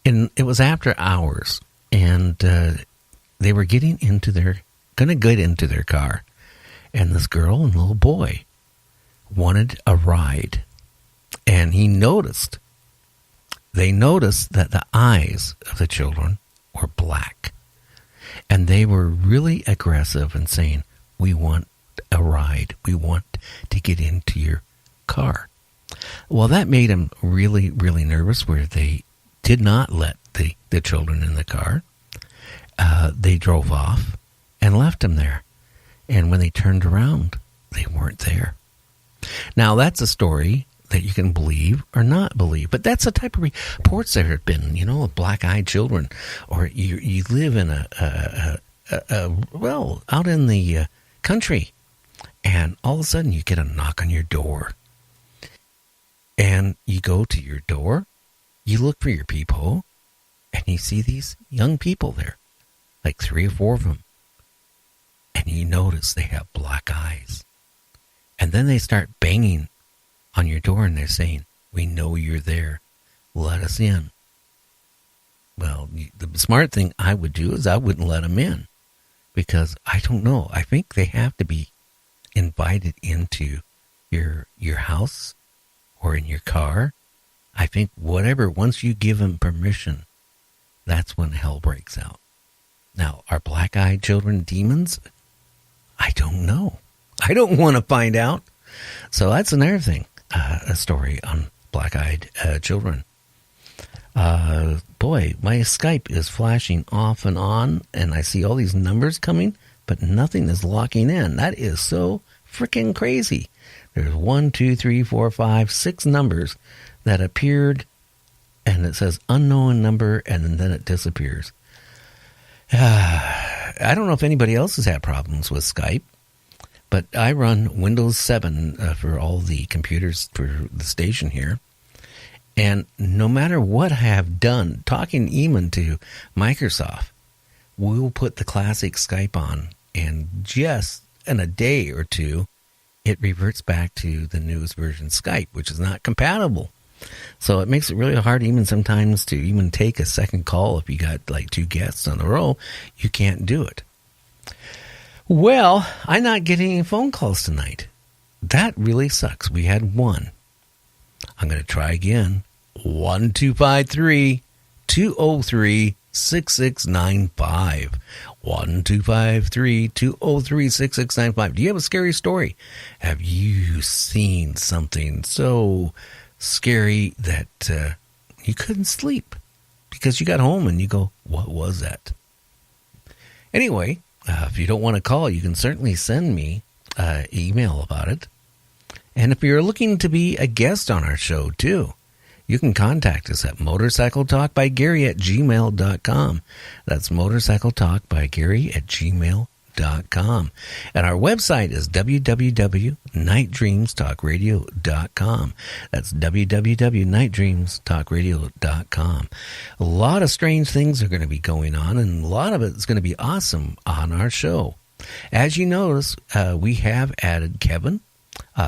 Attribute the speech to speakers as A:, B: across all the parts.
A: And it was after hours, and they were going to get into their car, and this girl and little boy wanted a ride, and they noticed that the eyes of the children were black, and they were really aggressive and saying, "We want a ride. We want to get into your car." Well, that made them really, really nervous, where they did not let the children in the car. They drove off and left them there. And when they turned around, they weren't there. Now, that's a story that you can believe or not believe. But that's the type of reports there have been, black-eyed children. Or you live in out in the country, and all of a sudden you get a knock on your door. And you go to your door, you look for your peephole, and you see these young people there, like 3 or 4 of them. And you notice they have black eyes. And then they start banging on your door, and they're saying, "We know you're there. Let us in." Well, the smart thing I would do is I wouldn't let them in, because I don't know. I think they have to be invited into your house or in your car. I think once you give them permission, that's when hell breaks out. Now, are black-eyed children demons? I don't know. I don't want to find out. So that's another thing, a story on black-eyed children. Boy, my Skype is flashing off and on, and I see all these numbers coming, but nothing is locking in. That is so freaking crazy. There's 1, 2, 3, 4, 5, 6 numbers that appeared, and it says unknown number, and then it disappears. I don't know if anybody else has had problems with Skype, but I run Windows 7 for all the computers for the station here. And no matter what I have done, talking even to Microsoft, we'll put the classic Skype on, and just in a day or two, it reverts back to the newest version Skype, which is not compatible. So it makes it really hard even sometimes to even take a second call. If you got like 2 guests on a row, you can't do it. Well, I'm not getting any phone calls tonight. That really sucks. We had 1. I'm going to try again. 1-253-203-6695. 1-253-203-6695. Do you have a scary story? Have you seen something so scary that you couldn't sleep because you got home and you go, "What was that?" Anyway, if you don't want to call, you can certainly send me an email about it. And if you're looking to be a guest on our show too, you can contact us at motorcycletalkbygary@gmail.com. That's motorcycletalkbygary@gmail.com. And our website is www.nightdreamstalkradio.com. That's www.nightdreamstalkradio.com. A lot of strange things are going to be going on, and a lot of it is going to be awesome on our show. As you notice, we have added Kevin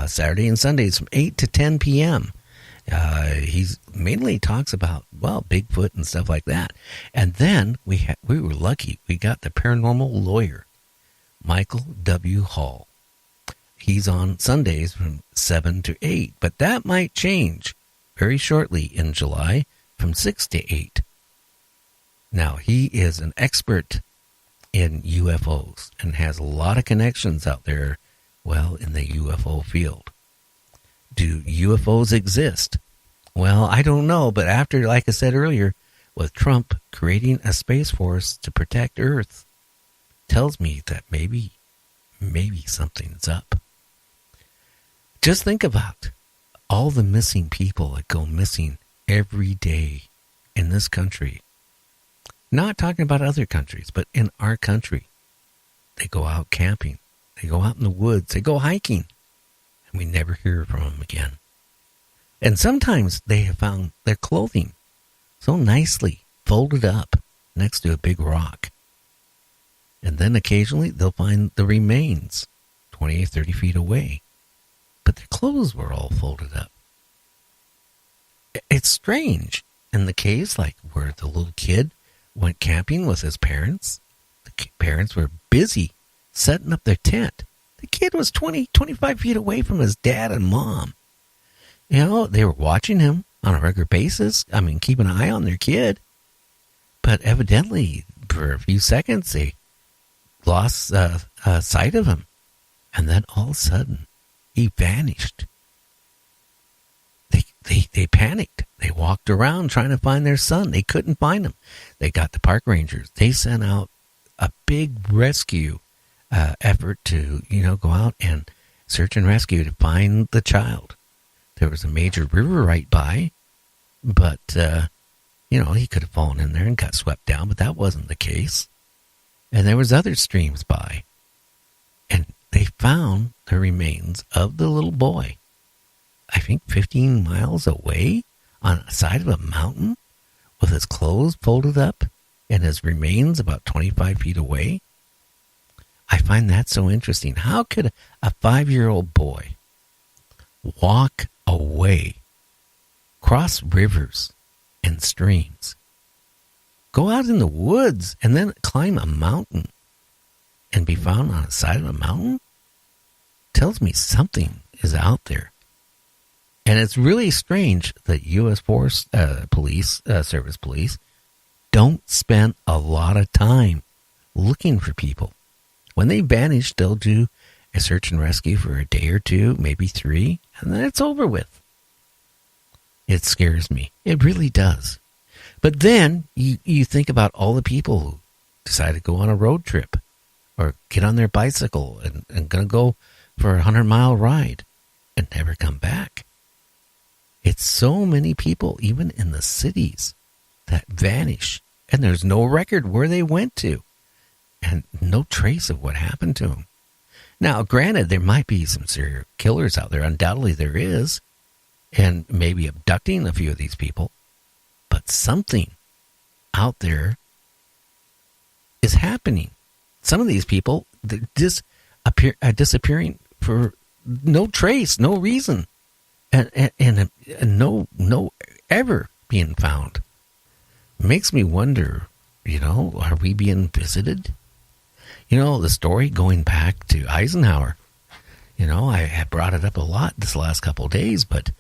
A: Saturday and Sundays from 8 to 10 p.m. He's mainly talks about, Bigfoot and stuff like that. And then we were lucky. We got the paranormal lawyer, Michael W. Hall. He's on Sundays from 7 to 8, but that might change very shortly in July from 6 to 8. Now, he is an expert in UFOs and has a lot of connections out there, in the UFO field. Do UFOs exist? Well, I don't know, but after, like I said earlier, with Trump creating a space force to protect Earth, tells me that maybe something's up. Just think about all the missing people that go missing every day in this country. Not talking about other countries, but in our country. They go out camping. They go out in the woods. They go hiking. And we never hear from them again. And sometimes they have found their clothing so nicely folded up next to a big rock. And then occasionally they'll find the remains 20 or 30 feet away. But their clothes were all folded up. It's strange. in the case, like where the little kid went camping with his parents. The parents were busy setting up their tent. The kid was 20, 25 feet away from his dad and mom. They were watching him on a regular basis. I mean, keep an eye on their kid. But evidently, for a few seconds, they lost sight of him. And then all of a sudden, he vanished. They panicked. They walked around trying to find their son. They couldn't find him. They got the park rangers. They sent out a big rescue effort to, go out and search and rescue to find the child. There was a major river right by, but, he could have fallen in there and got swept down, but that wasn't the case. And there was other streams by. And they found the remains of the little boy, I think 15 miles away on the side of a mountain with his clothes folded up and his remains about 25 feet away. I find that so interesting. How could a 5-year-old boy walk away, cross rivers and streams, go out in the woods, and then climb a mountain and be found on the side of a mountain? Tells me something is out there. And it's really strange that U.S. Forest Service police don't spend a lot of time looking for people. When they vanish, they'll do a search and rescue for a day or two, maybe 3, and then it's over with. It scares me. It really does. But then you think about all the people who decide to go on a road trip or get on their bicycle and going to go for a 100-mile ride and never come back. It's so many people, even in the cities, that vanish, and there's no record where they went to, and no trace of what happened to them. Now, granted, there might be some serial killers out there. Undoubtedly there is, and maybe abducting a few of these people, but something out there is happening. Some of these people are disappearing for no trace, no reason. And no ever being found. Makes me wonder, are we being visited? The story going back to Eisenhower. I have brought it up a lot this last couple of days, but,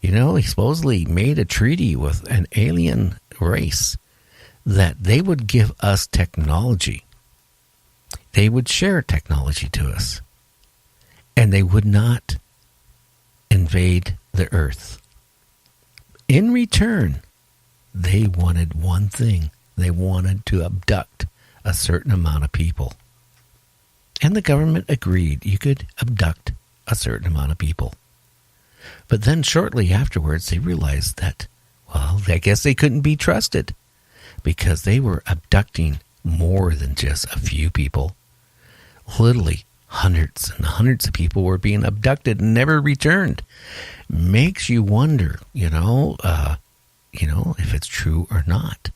A: he supposedly made a treaty with an alien race that they would give us technology. They would share technology to us. And they would not invade the earth. In return, they wanted one thing. They wanted to abduct a certain amount of people. And the government agreed you could abduct a certain amount of people. But then shortly afterwards, they realized that, I guess they couldn't be trusted because they were abducting more than just a few people. Literally, hundreds and hundreds of people were being abducted and never returned. Makes you wonder, if it's true or not.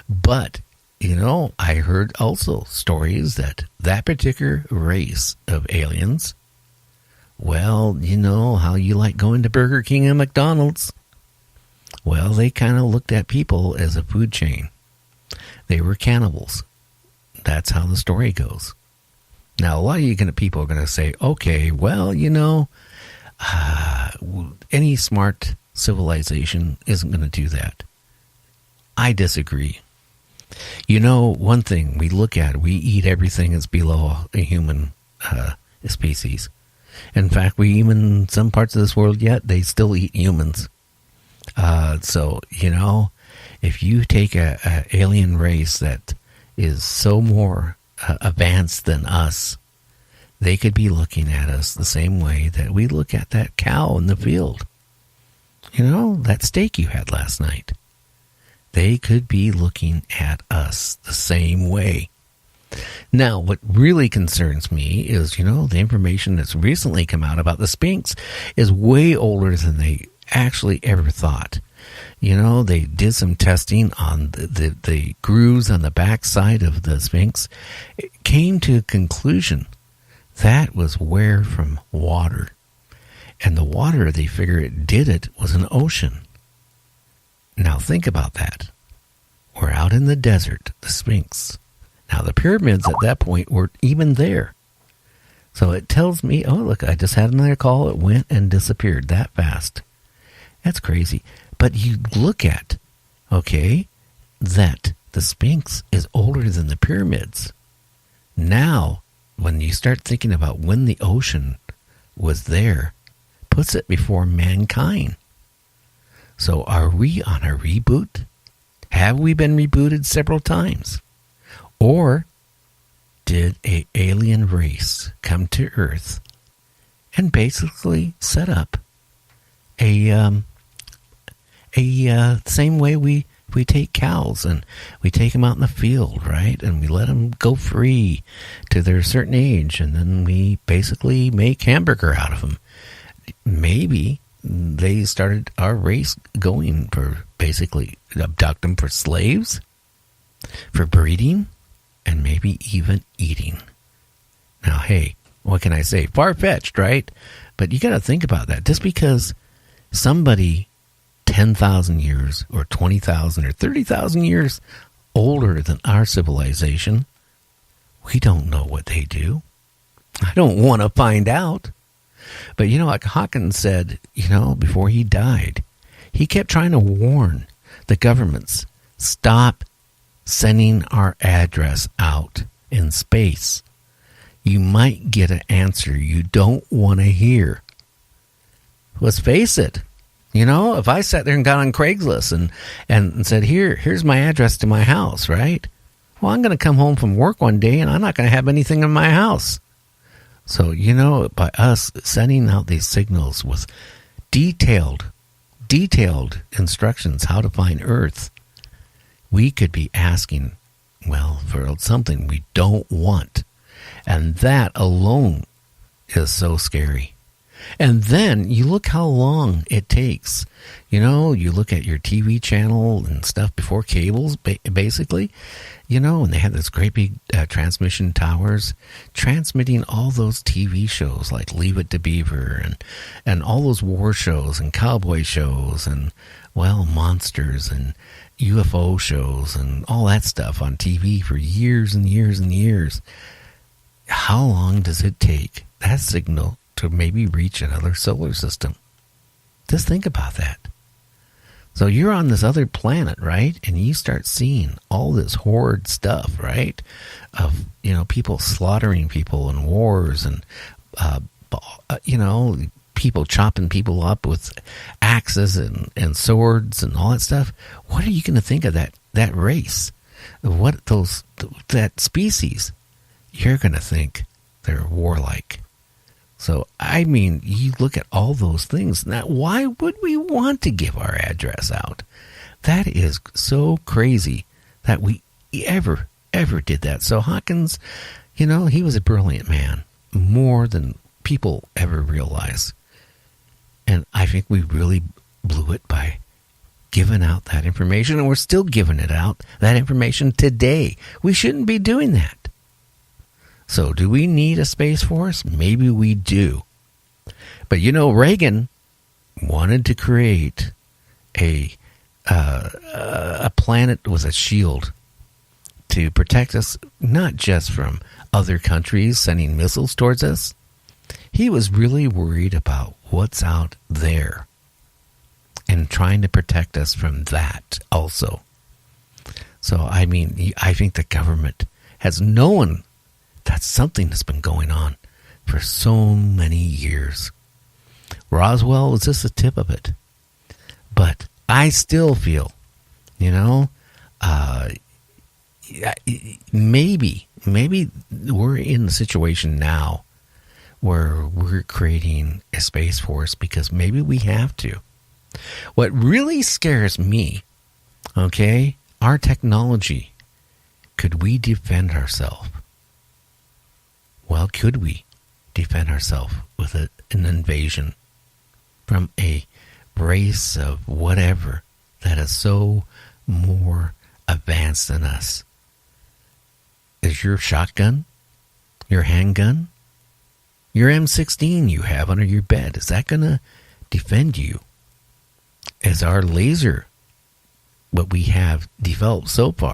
A: But, I heard also stories that particular race of aliens, how you like going to Burger King and McDonald's. Well, they kind of looked at people as a food chain. They were cannibals. That's how the story goes. Now, a lot of you people are going to say, okay, any smart civilization isn't going to do that. I disagree. One thing we look at, we eat everything that's below a human species. In fact, in some parts of this world yet, they still eat humans. So, if you take a alien race that is so more advanced than us, they could be looking at us the same way that we look at that cow in the field. That steak you had last night. They could be looking at us the same way. Now, what really concerns me is, the information that's recently come out about the Sphinx is way older than they actually ever thought. They did some testing on the grooves on the backside of the Sphinx. It came to a conclusion that was wear from water. And the water, they figure it did it, was an ocean. Now think about that. We're out in the desert, the Sphinx. Now the pyramids at that point were even there. So it tells me, oh, look, I just had another call. It went and disappeared that fast. That's crazy. But you look at, okay, that the Sphinx is older than the pyramids. Now, when you start thinking about when the ocean was there, puts it before mankind. So are we on a reboot? Have we been rebooted several times? Or did an alien race come to Earth and basically set up a same way we take cows and we take them out in the field, right? And we let them go free to their certain age, and then we basically make hamburger out of them. Maybe they started our race going for basically abduct them for slaves, for breeding, and maybe even eating. Now, hey, what can I say? Far-fetched, right? But you got to think about that. Just because somebody 10,000 years or 20,000 or 30,000 years older than our civilization, we don't know what they do. I don't want to find out. But, like Hawkins said, before he died, he kept trying to warn the governments, stop sending our address out in space. You might get an answer you don't want to hear. Let's face it. If I sat there and got on Craigslist and said, here's my address to my house, right? Well, I'm going to come home from work one day and I'm not going to have anything in my house. So, by us sending out these signals with detailed instructions how to find Earth, we could be asking, for something we don't want. And that alone is so scary. And then you look how long it takes. You look at your TV channel and stuff before cables, basically, and they have this great big transmission towers transmitting all those TV shows like Leave It to Beaver and all those war shows and cowboy shows and, monsters and UFO shows and all that stuff on TV for years and years and years. How long does it take that signal to maybe reach another solar system? Just think about that. So you're on this other planet, right? And you start seeing all this horrid stuff, right? Of, people slaughtering people in wars and, people chopping people up with axes and swords and all that stuff. What are you going to think of that race? That species? You're going to think they're warlike. So, you look at all those things. Now, why would we want to give our address out? That is so crazy that we ever did that. So Hawkins, he was a brilliant man, more than people ever realize. And I think we really blew it by giving out that information, and we're still giving it out, that information today. We shouldn't be doing that. So do we need a Space Force? Maybe we do. But Reagan wanted to create a planet with a shield to protect us, not just from other countries sending missiles towards us. He was really worried about what's out there and trying to protect us from that also. So, I think the government has known that's something that's been going on for so many years. Roswell was just the tip of it. But I still feel, maybe we're in the situation now where we're creating a Space Force because maybe we have to. What really scares me, our technology, could we defend ourselves? Well, could we defend ourselves with an invasion from a race of whatever that is so more advanced than us? Is your shotgun, your handgun, your M16 you have under your bed, is that going to defend you? Is our laser what we have developed so far.